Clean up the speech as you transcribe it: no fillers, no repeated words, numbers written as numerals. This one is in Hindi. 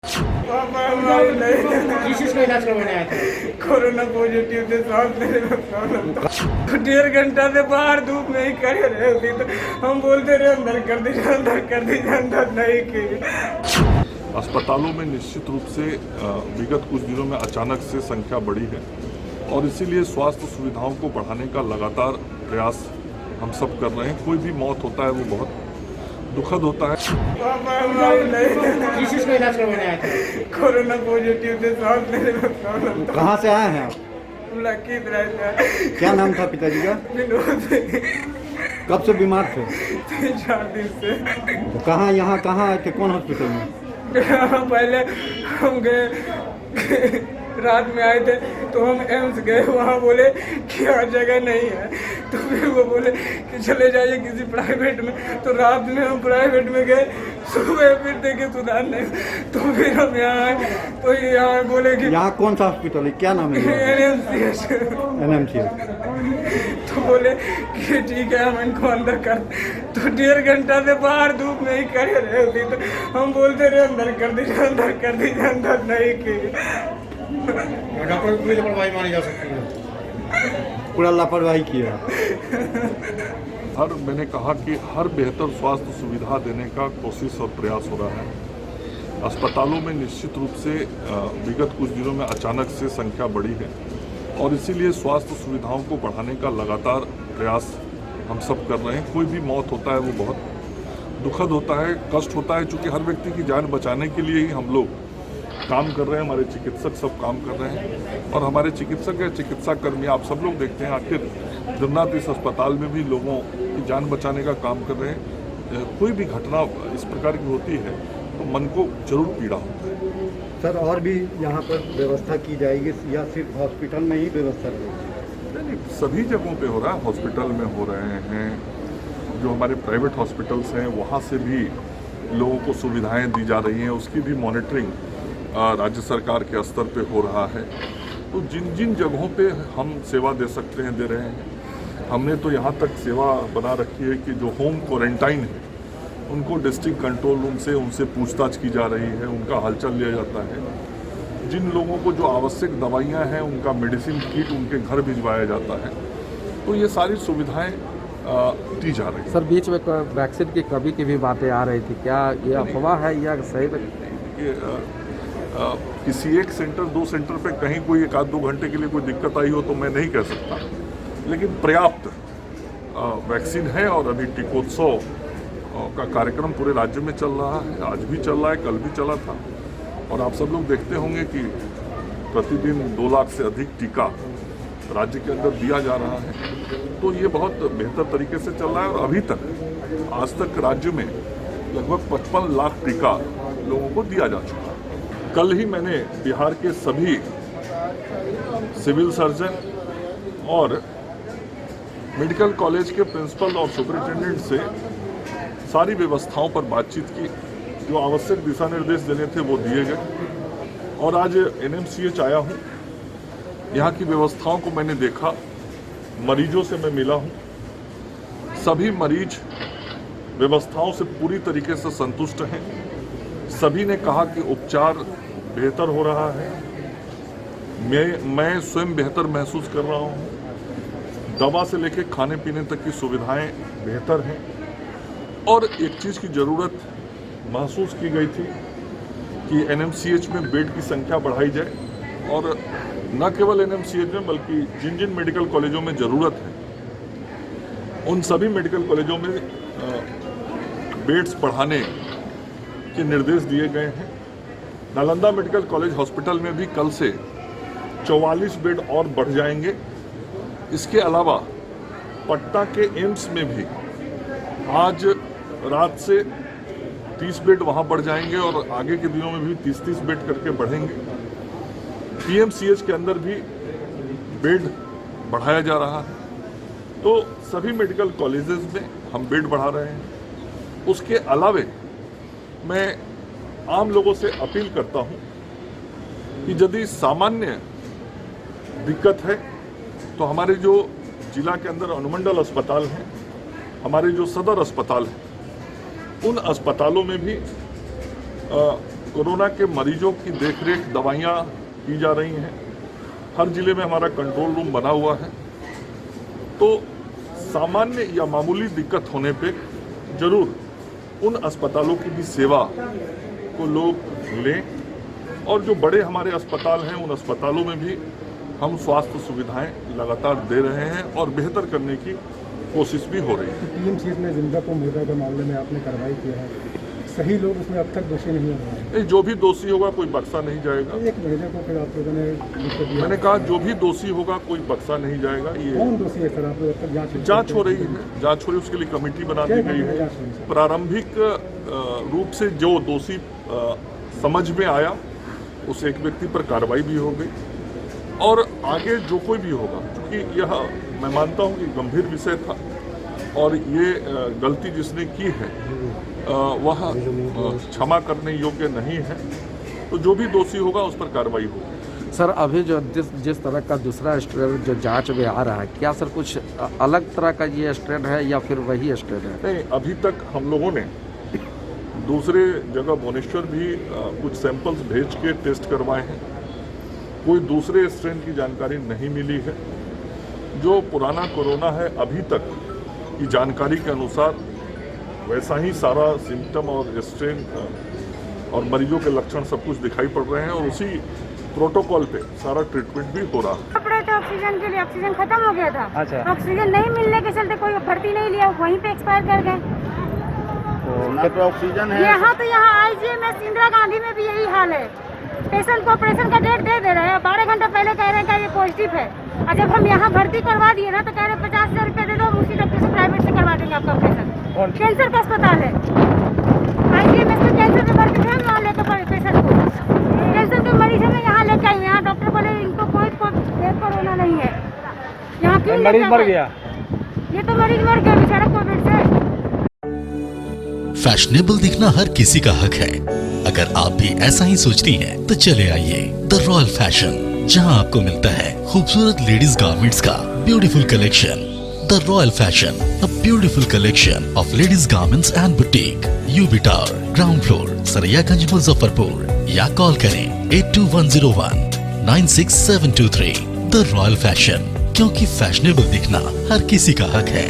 किस चीज का इलाज करवाने आया था? कोरोना पॉजिटिव थे, सांस लेने में प्रॉब्लम था। 1.5 घंटा से बाहर धूप में ही खड़े रहे थे, तो हम बोलते रहे अंदर कर दीजिए, अंदर कर दीजिए, अंदर नहीं किए। अस्पतालों में निश्चित रूप से विगत कुछ दिनों में अचानक से संख्या बढ़ी है और इसीलिए स्वास्थ्य सुविधाओं को बढ़ाने का लगातार प्रयास हम सब कर रहे हैं। कोई भी मौत होता है वो बहुत दुखद होता है। किस चीज का इलाज करवाने आया था? कोरोना पॉजिटिव थे, सांस लेने में प्रॉब्लम था। कहाँ से आए हैं आप? लखीसराय से। क्या नाम था पिताजी का? विनोद सिंह। कब से बीमार थे? 3-4 दिन से। तो कहाँ यहाँ कहाँ आए थे, कौन हॉस्पिटल में? पहले हम गए, रात में आए थे तो हम एम्स गए, वहाँ बोले कि हर जगह नहीं है, तो फिर वो बोले कि चले जाइए किसी प्राइवेट में, तो रात में हम प्राइवेट में गए, सुबह फिर देखे सुधार नहीं, तो फिर हम यहाँ आए, तो यहाँ बोले कि यहाँ कौन सा हॉस्पिटल है, क्या नाम है? NMCH। NMCH। तो बोले कि ठीक है हम इनको अंदर कर, तो 1.5 घंटा से बाहर धूप में ही खड़े रहे थे, तो हम बोलते रहे अंदर कर दीजिए, अंदर कर दीजिए, अंदर नहीं किए। डॉक्टर की लापरवाही मानी जा सकती है। पूरा लापरवाही किया। मैंने कहा कि हर बेहतर स्वास्थ्य सुविधा देने का कोशिश और प्रयास हो रहा है। अस्पतालों में निश्चित रूप से विगत कुछ दिनों में अचानक से संख्या बढ़ी है और इसीलिए स्वास्थ्य सुविधाओं को बढ़ाने का लगातार प्रयास हम सब कर रहे हैं। कोई भी मौत होता है वो बहुत दुखद होता है, कष्ट होता है, चूँकि हर व्यक्ति की जान बचाने के लिए ही हम लोग काम कर रहे हैं। हमारे चिकित्सक सब काम कर रहे हैं और हमारे चिकित्सक या चिकित्सा कर्मी आप सब लोग देखते हैं, आखिर दिन रात इस अस्पताल में भी लोगों की जान बचाने का काम कर रहे हैं। कोई भी घटना इस प्रकार की होती है तो मन को जरूर पीड़ा होता है। सर और भी यहाँ पर व्यवस्था की जाएगी या सिर्फ हॉस्पिटल में ही व्यवस्था रहेगी? नहीं, सभी जगहों पे हो रहा है। हॉस्पिटल में हो रहे हैं, जो हमारे प्राइवेट हॉस्पिटल्स हैं वहाँ से भी लोगों को सुविधाएं दी जा रही हैं, उसकी भी मॉनिटरिंग राज्य सरकार के स्तर पे हो रहा है। तो जिन जिन जगहों पे हम सेवा दे सकते हैं दे रहे हैं। हमने तो यहाँ तक सेवा बना रखी है कि जो होम क्वारंटाइन है उनको डिस्ट्रिक्ट कंट्रोल रूम से उनसे पूछताछ की जा रही है, उनका हालचाल लिया जाता है। जिन लोगों को जो आवश्यक दवाइयाँ हैं उनका मेडिसिन किट उनके घर भिजवाया जाता है। तो ये सारी सुविधाएँ दी जा रही है। सर बीच में वैक्सीन की कमी की भी बातें आ रही थी, क्या ये अफवाह है या सही में? किसी एक सेंटर 2 सेंटर पे कहीं कोई 1-2 घंटे के लिए कोई दिक्कत आई हो तो मैं नहीं कह सकता, लेकिन पर्याप्त वैक्सीन है और अभी टीकोत्सव का कार्यक्रम पूरे राज्य में चल रहा है। आज भी चल रहा है, कल भी चला था और आप सब लोग देखते होंगे कि प्रतिदिन 2 लाख से अधिक टीका राज्य के अंदर दिया जा रहा है। तो ये बहुत बेहतर तरीके से चल रहा है और अभी तक आज तक राज्य में लगभग 55 लाख टीका लोगों को दिया जा चुका है। कल ही मैंने बिहार के सभी सिविल सर्जन और मेडिकल कॉलेज के प्रिंसिपल और सुपरिटेंडेंट से सारी व्यवस्थाओं पर बातचीत की। जो आवश्यक दिशा निर्देश देने थे वो दिए गए और आज NMCH आया हूँ। यहाँ की व्यवस्थाओं को मैंने देखा, मरीजों से मैं मिला हूँ। सभी मरीज व्यवस्थाओं से पूरी तरीके से संतुष्ट हैं। सभी ने कहा कि उपचार बेहतर हो रहा है। मैं स्वयं बेहतर महसूस कर रहा हूँ। दवा से लेकर खाने पीने तक की सुविधाएं बेहतर हैं और एक चीज़ की ज़रूरत महसूस की गई थी कि NMCH में बेड की संख्या बढ़ाई जाए और न केवल NMCH में बल्कि जिन जिन मेडिकल कॉलेजों में ज़रूरत है उन सभी मेडिकल कॉलेजों में बेड्स बढ़ाने के निर्देश दिए गए हैं। नालंदा मेडिकल कॉलेज हॉस्पिटल में भी कल से 44 बेड और बढ़ जाएंगे। इसके अलावा पटना के एम्स में भी आज रात से 30 बेड वहां बढ़ जाएंगे और आगे के दिनों में भी 30-30 बेड करके बढ़ेंगे। PMCH के अंदर भी बेड बढ़ाया जा रहा है। तो सभी मेडिकल कॉलेजेस में हम बेड बढ़ा रहे हैं। उसके अलावे मैं आम लोगों से अपील करता हूं कि यदि सामान्य दिक्कत है तो हमारे जो जिला के अंदर अनुमंडल अस्पताल हैं, हमारे जो सदर अस्पताल हैं, उन अस्पतालों में भी कोरोना के मरीजों की देखरेख दवाइयाँ की जा रही हैं। हर जिले में हमारा कंट्रोल रूम बना हुआ है। तो सामान्य या मामूली दिक्कत होने पे जरूर उन अस्पतालों की भी सेवा को लोग लें, और जो बड़े हमारे अस्पताल हैं उन अस्पतालों में भी हम स्वास्थ्य सुविधाएं लगातार दे रहे हैं और बेहतर करने की कोशिश भी हो रही है। टीएमसीएच में जिंदा को मुर्दा के मामले में आपने कार्रवाई किया है, सही लोग उसमें अब तक दोषी नहीं हुए हैं। नहीं, जो भी दोषी होगा कोई बख्शा नहीं जाएगा। एक महीने को फिर आप लोगों ने लिख दिया। मैंने कहा जो भी दोषी होगा कोई बख्शा नहीं जाएगा। ये कौन दोषी है सर? आप लोग अब तक जांच हो रही है, जांच हो रही है, उसके लिए कमेटी बना दी गई है। प्रारंभिक रूप से जो दोषी समझ में आया उस एक व्यक्ति पर कार्रवाई भी हो गई, और आगे जो कोई भी होगा, क्योंकि यह मैं मानता हूं कि गंभीर विषय था और ये गलती जिसने की है वह क्षमा करने योग्य नहीं है, तो जो भी दोषी होगा उस पर कार्रवाई होगी। सर अभी जो जिस तरह का दूसरा स्ट्रेन जो जांच में आ रहा है, क्या सर कुछ अलग तरह का ये स्ट्रेन है या फिर वही स्ट्रेन है? नहीं, अभी तक हम लोगों ने दूसरे जगह भुवनेश्वर भी कुछ सैंपल्स भेज के टेस्ट करवाए हैं। कोई दूसरे स्ट्रेन की जानकारी नहीं मिली है। जो पुराना कोरोना है अभी तक की जानकारी के अनुसार वैसा ही सारा सिम्टम और स्ट्रेन और मरीजों के लक्षण सब कुछ दिखाई पड़ रहे हैं, और उसी प्रोटोकॉल पे सारा ट्रीटमेंट भी हो रहा है। कपड़े तो ऑक्सीजन के लिए ऑक्सीजन खत्म हो गया था। अच्छा। ऑक्सीजन नहीं मिलने के चलते कोई भर्ती नहीं लिया, वहीं पे एक्सपायर कर गए। तो ऑक्सीजन है यहाँ तो यहाँ आईजीएमएस इंदिरा गांधी में भी यही हाल है। पेशेंट को ऑपरेशन का डेट दे रहे हैं, 12 घंटे पहले कह रहे हैं कि ये पॉजिटिव है, और जब हम यहाँ भर्ती करवा दिए ना तो कह रहे हैं 50,000 रुपये दे दो, उसी डॉक्टर से प्राइवेट से करवा देंगे आपका ऑपरेशन। कैंसर का अस्पताल है, आईजीएमएस में कैंसर में भर्ती थे, वहाँ लेकर पड़े पेशेंट को। कैंसर के मरीज हमें यहाँ लेके आए, यहाँ डॉक्टर बोले इनको कोई कोरोना नहीं है। यहाँ क्यों मरीज मर गया? ये तो मरीज मर गया बेचारा कोविड से। फैशनेबल दिखना हर किसी का हक है। अगर आप भी ऐसा ही सोचती हैं, तो चले आइए द रॉयल फैशन, जहां आपको मिलता है खूबसूरत लेडीज गारमेंट्स का beautiful collection. The royal fashion, a beautiful collection of ladies garments and boutique, UB tower, ground floor, Saraiyaganj, Muzaffarpur, या कॉल करें 8210196723। द रॉयल फैशन, क्योंकि फैशनेबल दिखना हर किसी का हक है।